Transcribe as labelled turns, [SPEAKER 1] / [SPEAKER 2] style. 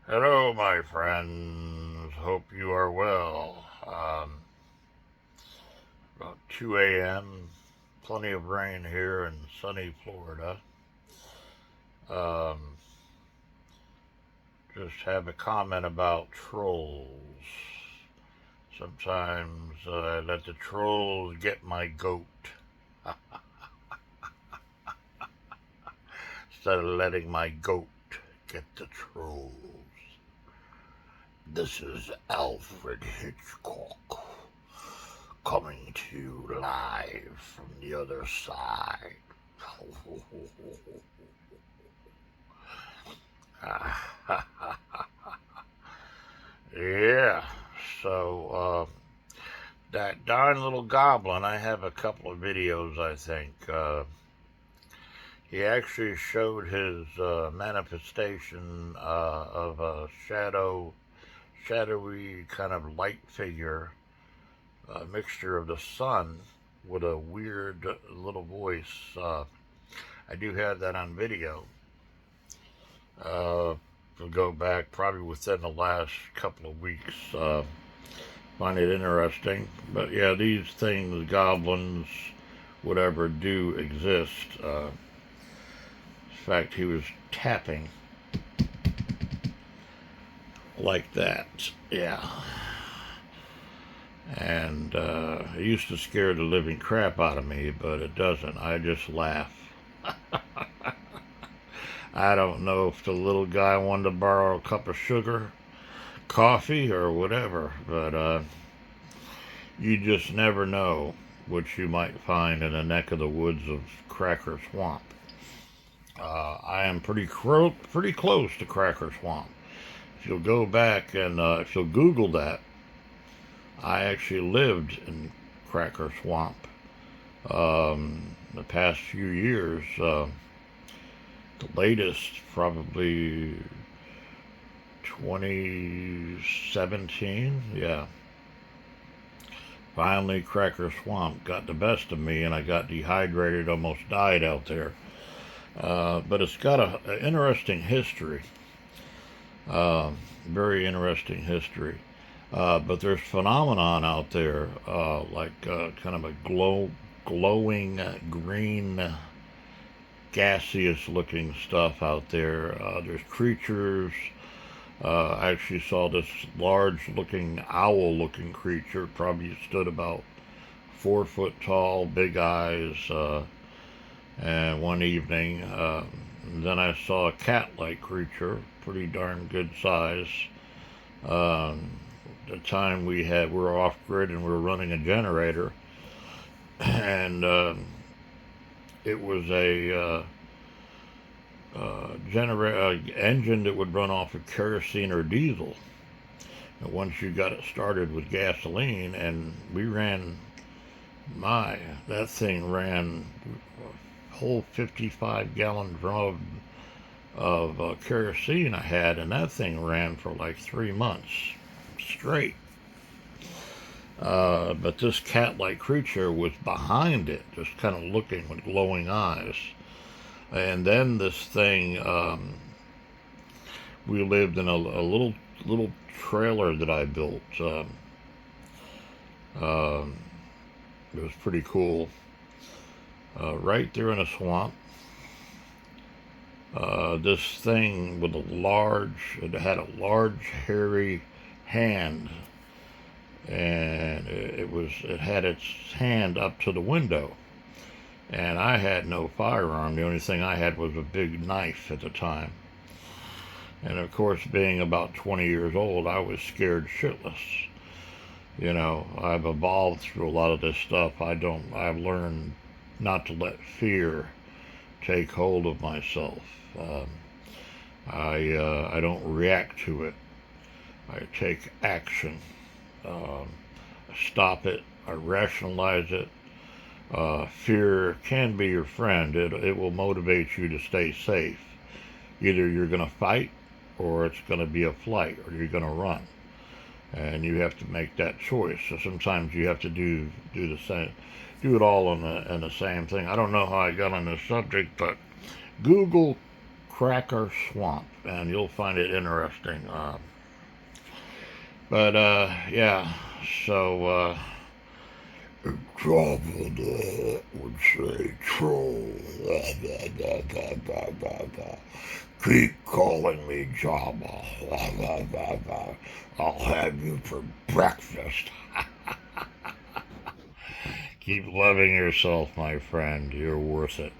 [SPEAKER 1] Hello, my friends. Hope you are well. About 2 a.m., plenty of rain here in sunny Florida. Um, just have a comment about trolls. Sometimes I let the trolls get my goat instead of letting my goat get the trolls. This is Alfred Hitchcock coming to you live from the other side. Yeah, so that darn little goblin, I have a couple of videos, I think. He actually showed his manifestation of a shadowy kind of light figure, a mixture of the sun with a weird little voice. I do have that on video. We'll go back probably within the last couple of weeks. Find it interesting. But yeah, these things, goblins, whatever, do exist. In fact, he was tapping like that. Yeah. And it used to scare the living crap out of me, but it doesn't. I just laugh. I don't know if the little guy wanted to borrow a cup of sugar, coffee, or whatever, but you just never know what you might find in the neck of the woods of Cracker Swamp. I am pretty close to Cracker Swamp. If you'll go back and if you'll Google that, I actually lived in Cracker Swamp the past few years. The latest, probably 2017. Yeah. Finally, Cracker Swamp got the best of me, and I got dehydrated, almost died out there. But it's got an interesting history. Very interesting history. But there's phenomenon out there, like kind of a glowing green, gaseous looking stuff out there. There's creatures. I actually saw this large looking owl looking creature, probably stood about 4 foot tall, big eyes, and one evening. Then I saw a cat like creature, pretty darn good size. The time we were off grid and we were running a generator, and it was a engine that would run off of kerosene or diesel. And once you got it started with gasoline, and we ran, that thing ran a whole 55-gallon drum of kerosene I had, and that thing ran for like 3 months straight. But this cat-like creature was behind it, just kind of looking with glowing eyes. And then this thing, we lived in a little trailer that I built. It was pretty cool. Right there in a swamp. This thing with it had a large hairy hand, and it had its hand up to the window. And I had no firearm. The only thing I had was a big knife at the time. And of course, being about 20 years old, I was scared shitless. I've evolved through a lot of this stuff. I've learned not to let fear take hold of myself. I don't react to it. I take action. I stop it. I rationalize it. Fear can be your friend. It will motivate you to stay safe. Either you're going to fight, or it's going to be a flight, or you're going to run. And you have to make that choice. So sometimes you have to do the same, do it all in the same thing. I don't know how I got on this subject, but Google Cracker Swamp, and you'll find it interesting. Yeah, so, Jabba would say, troll, keep calling me Jabba, I'll have you for breakfast. Keep loving yourself, my friend, you're worth it.